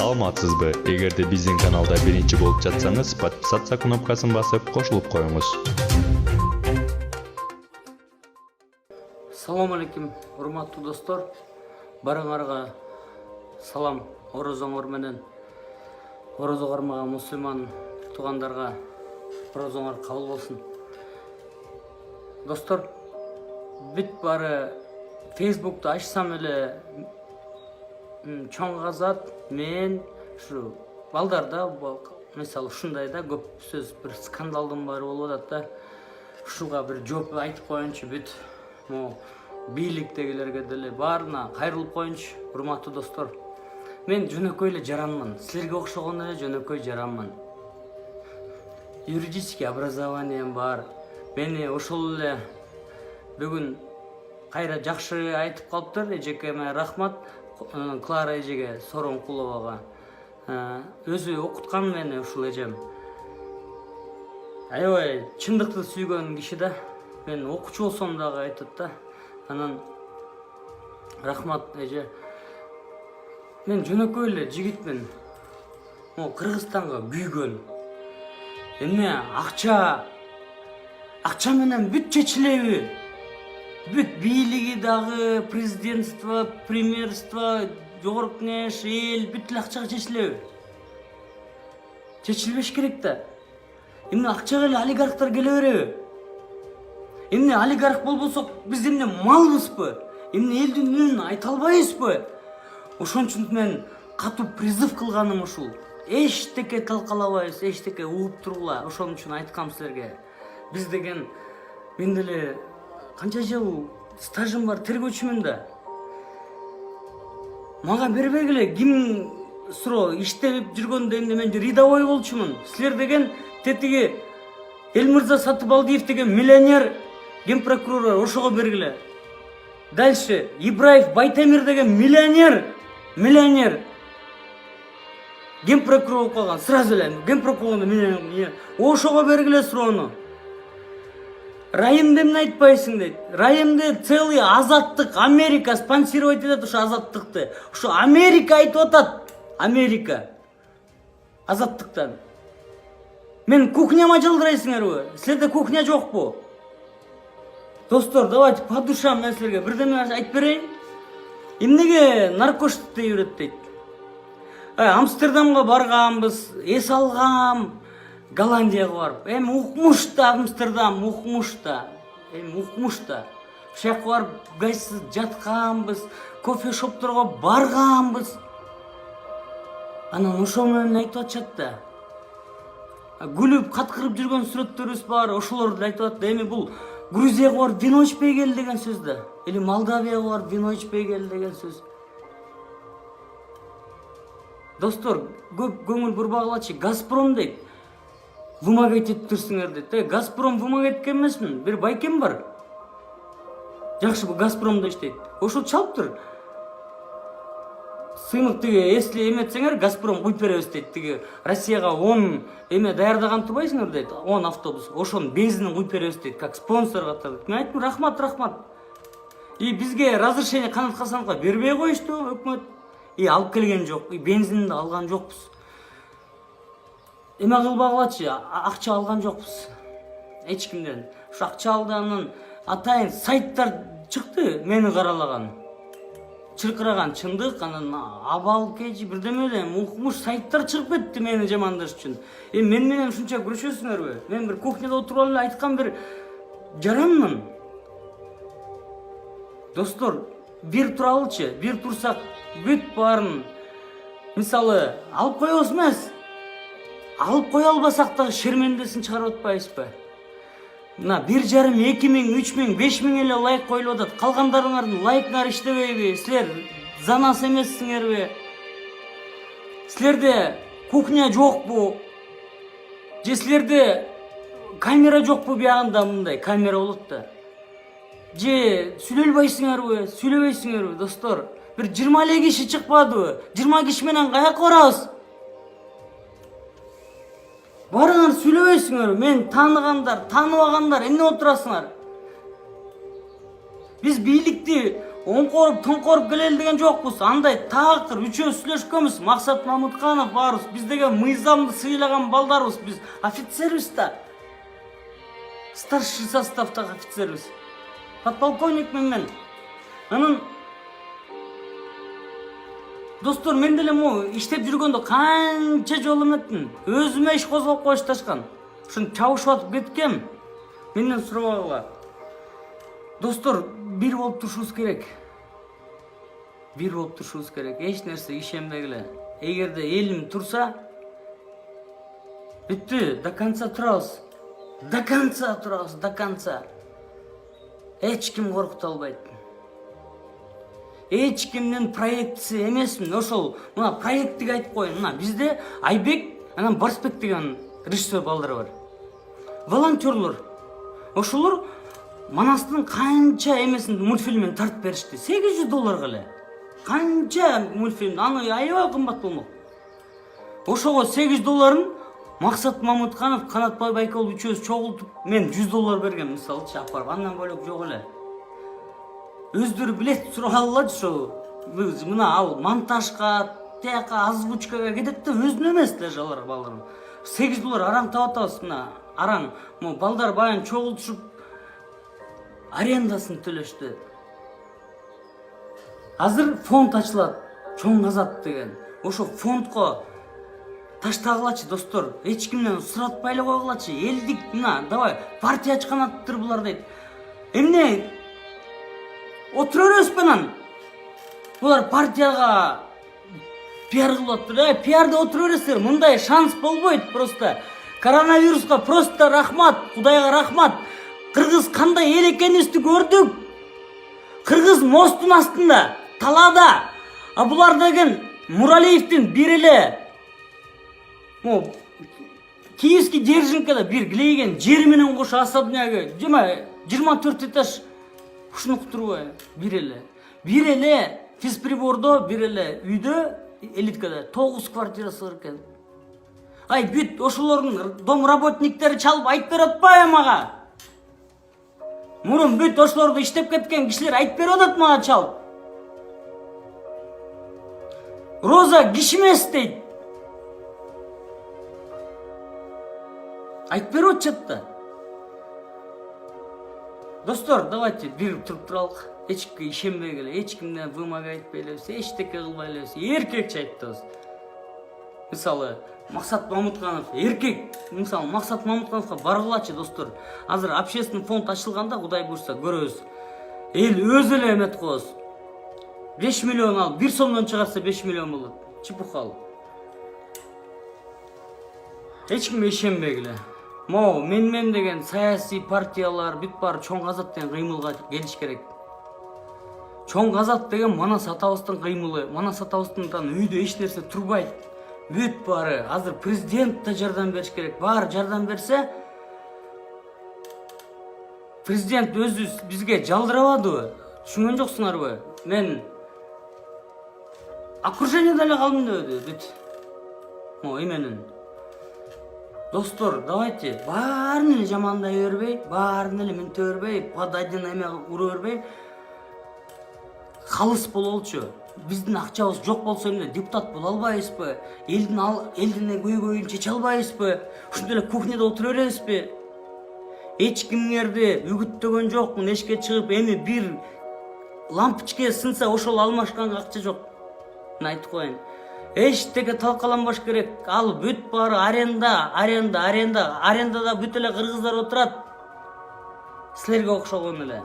Саламатсызбы? Эгерде биздин каналда биринчи болуп жатсаңыз, подписаться кнопкасын басып, кошулуп коюңуз. Салам алейкум, урматтуу достор. Барыңарга салам, орозоңор менен. Орозо кармаган мусулман туугандарга орозоңор кабыл болсун. Достор, бүт бары Facebook'ta açsam эле чоң казат мен ушу балдарда мисалы ушундайда көп сөз бир скандалдын баары болуп атат да. Ушуга бир жооп айтып коеюнчу бүт бийликтегилерге деле баарына кайрылып коеюнчу, урматтуу достор. Мен жөнөкөй эле жаранмын. Силерге окшогон эле жөнөкөй жаранмын. Юридический образованием бар. Мени ошол эле бүгүн кайра жакшы айтып калыптыр. Эжекеме рахмат. Клара эжеге, Соронкуловага. Өзү окуткан мени ушул эжем. Аябай чындыкты сүйгөн киши да. Мен окуучу болсом дагы айтат да. Анан рахмат эже. Мен жөнөкөй эле жигитмин. Кыргызстанга күйгөн. Эмне акча менен бүт чечилеби? Бүт бийлиги дагы, президентство, премьерство, жогорку кеңеш, эл бүт эле акчага чечилеби? Чечилбеш керек да. Эмне акчага эле олигархтар келе береби? Эмне олигарх болбосок биз эмне малбызбы? Эмне элдин үнүн айта албайбызбы? Ошон үчүн мен катуу призыв кылганым ушул. Эчтеке талкалабайбыз, эчтеке угуп тургула. Ошон үчүн айткам силерге. Биз деген мен деле канча жыл стажым бар, тергөөчүмүн да. Мага бербегиле, ким суроо иштеп жүргөндө эмне мен рядовой болчумун. Силер деген тетиги Элмырза Сатыбалдиев деген миллионер генпрокурор, ошого бергиле. Дальше Ибраев Байтемир деген миллионер генпрокурор болуп калган. Сразу эле генпрокурордун миллионер. Ошого бергиле суроону. Райымды эмне айтпайсың дейт. Райымды целый Азаттык, Америка спонсировать этет ушу Азаттыкты. Ушу Америка айтып атат. Америка. Азаттыктан. Мен кухняма жалдырайсыңарбы? Силерде кухня жокпу? Достор, давайте по душам мен силерге бирдеме айтып берейин. Эмнеге наркотикти үйрөт дейт. Амстердамга барганбыз, эс алгам. Голландияга барып, укмуш да Амстердам, укмуш да. Ушакка барып гайсыз жатканбыз, кофе шопторго барганбыз. Анан ошол менен айтып атышат да. Күлүп, каткырып жүргөн сүрөттөрүбүз бар, ошолорду айтып атат. Эми бул Грузияга барып вино ичпей кел деген сөз да. Или Молдавияга барып вино ичпей кел деген сөз. Достор, көп көңүл бурбагылачы, Газпром дейт. Вымогать етип турсуңар дейт. Газпром вымогать эткен эмесмин. Бир байкем бар. Жакшы, бул Газпромдо иштейт. Ошол чалыптыр. Сыймык тиги эсли эметсеңер, Газпром куйуп беребиз дейт. Тиги Россияга 10 эме даярдаган турбайсыңар дейт. 10 автобус. Ошонун бензинин куйуп беребиз дейт. Как спонсор катары. Мен айттым, рахмат. И бизге разрешение Канат Хасановго бербей коюшту өкмөт. Алып келген жок. Бензинди алган жокпуз. Эме кылбагылачы, акча алган жокпуз. Эч кимден. Ушу акча алганын атайын сайттар чыкты, мени каралаган. Чыркыраган чындык, анан абал кечи бирдеме эле укмуш сайттар чыгып кетти мени жамандаш үчүн. Мен менен ушунча күрөшөсүңөрбү? Мен бир кухняда отуруп эле айткан бир жаранмын. Достор, бир туралычы, бир турсак бүт баарын мисалы алып коебуз эмес. Алып кое албасак дагы шермендесин чыгарып атпайбызбы? Мына 1,5, 2,000, 3,000, 5,000 эле лайк коюлуп атат. Калгандарыңардын лайктары иштебейби? Силер занас эмессиңерби? Силерде кухня жокпу? Же силерде камера жокпу? Биягында мындай камера болот да. Же сүйлөбөйсүңөрбү, достор? Бир 20 эле киши чыкпадыбы? 20 киши менен каяка барабыз? Барыңар сүйлөбөйсүңөр, мен тааныгандар, тааныбагандар, эмне отурасыңар? Биз бийликти оңкоруп тоңкоруп келели деген жокпуз. Андай таактыр үчөөбүз сүйлөшкөнбүз. Максат Мамытканов барбыз. Биз деген мыйзамды сыйлаган балдарбыз. Биз офицербиз да. Старший составтагы офицербиз. Подполковник мен. Анын достор, мен деле могу иштеп жүргөндө канча жолу эметтим. Өзүмө иш козгоп коюшташкан. Ушун чабышып атып кеткем. Менден сурабагыла. Достор, бир болуп турушубуз керек. Бир болуп турушубуз керек. Эч нерсе ишенбегиле. Эгерде элим турса, бүттү, до конца турабыз. До конца турабыз, до конца. Эч ким коркута албайт. Эч кимдин проектиси эмесмин. Ошол мына проекттиги айтып коеюн. Мына бизде Айбек, анан Барсбек деген режиссер балдар бар. Волонтерлор. Ошолор Манастын канча эмесин мультфильмин тартып беришти. $800 эле. Канча мультфильм, аны аябай кымбат болмок. Ошого $800 Максат Мамытканов, Канатбай Байкалов үчөөбүз чогултуп, мен $100 бергем, мисалчы, апарып, андан бөлөк жок эле. Өздөрү билет сурап алалычы ошо. Мына ал монтажга, тияка озвучкага кетет да, өзүнө эмес даже алар балдар. $8 араң таап атабыз, мына араң. Могу балдар баян чогултушуп арендасын төлөштү. Азыр фонд ачылат, Чоң Казат деген. Ошо фондко таштагылачы, достор. Эч кимден суратпай эле койгулачы. Элдик, мына, давай, партия ачкан аттыр булар дейт. Эмне отура бересизби анан? Булар партияга пиар кылып атты. Пиарда отура бересиздер. Мындай шанс болбойт просто. Коронавируска просто рахмат, Кудайга рахмат. Кыргыз кандай эл экенибизди көрдүк. Кыргыз мостун астында, талаада. А булар деген Муралиевдин бир эле Киевский Держинкада бир глейген жери менен кош особнягі 24 этаж ушуну турбайбы? Бир эле физприбордо, бир эле үйдө, элиткада 9 квартирасы бар экен. Ай, бүт ошолордун дом работниктери чалып айтып берип атпайбы мага? Мурун бүт ошолорду иштеп кеткен кишилер айтып берип атат мага чалып. Роза киши эмес дейт. Айтып берип атышат да. Достор, давайте бир туруп туралык. Эчкимге ишенбегиле, эч кимден вымогать айтпай элебиз, эчтеке кылбай элебиз. Эркекче айтабыз. Мисалы, Максат Мамытканов, эркек. Мисалы, Максат Мамыткановго баргылачы, достор. Азыр общественный фонд ачылганда, Кудай буйрса, көрөбүз. Эл өзү эле эмет коебуз. 5 миллион ал, бир сомдон чыгарса 5 миллион болот. Чыпыкал. Эч кимге ишенбегиле. Могу мен деген саясий партиялар бүт баары Чоң Казат деген кыймылга келиш керек. Чоң Казат деген Манас атабыздын кыймылы. Манас атабыздын үйдө эч нерсе турбайт. Бүт баары. Азыр президент да жардам бериш керек. Баары жардам берсе, президент өзү бизге жалдырабадыбы? Түшүнгөн жоксуңарбы? Мен окружениеде эле калдым деп бүт. Эменин. Достор, давайте баарын эле жамандай бербей, баарын эле минте бербей, под один эме ура бербей, калыс бололчу. Биздин акчабыз жок болсо эмне, депутат боло албайбызбы? Элдин көйгөйүн чече албайбызбы? Ушундай эле кухняда отура беребизби? Эч кимдерди үгүттөгөн жокмун, эшикке чыгып, эми бир лампочка сынса ошол алмашканга акча жок. Мен айтып коеюн. Эчтеке талкаланбаш керек. Ал бүт баары арендада бүт эле кыргыздар отурат. Силерге окшогон эле.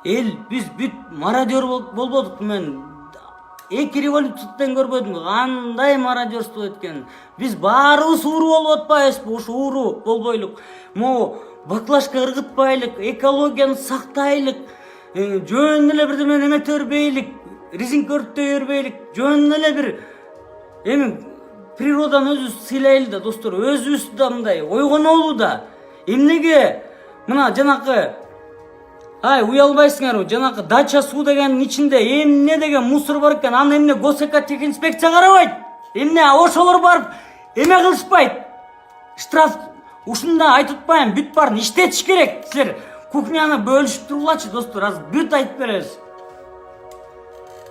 Эл биз бүт мародер болбодук. Мен 2 революциядан көрбөдүм. Кандай мародерство эткен. Биз баарыбыз ууру болуп атпайбызбы? Ушу ууру болбойлук. Баклашка ыргытпайлык, экологияны сактайлык, жөн эле бирдеме эмете бербейлик, резинка өрттөй бербейлик, жөн эле бир эми природаны өзүбүз сыйлайлы да, достор, өзүбүз да мындай ойгонолу да. Эмнеге мына жанакы уялбайсыңарбы? Жанакы дача суу дегенин ичинде эмне деген мусор бар экен, аны эмне госэкотехинспекция карабайт? Эмне ошолор барып эме кылышпайт? Штраф ушунда айтып атпайм, бүт баарын иштетиш керек. Силер кухняны бөлүшүп тургулачы, достор, азыр бүт айтып беребиз.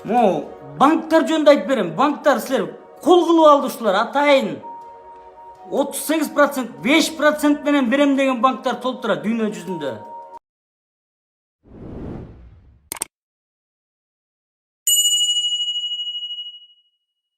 Могу банктар жөнүндө айтып берем. Банктар силер кол кылып алды ушулар атайын. 38%, 5% менен берем деген банктар толтура дүйнө жүзүндө.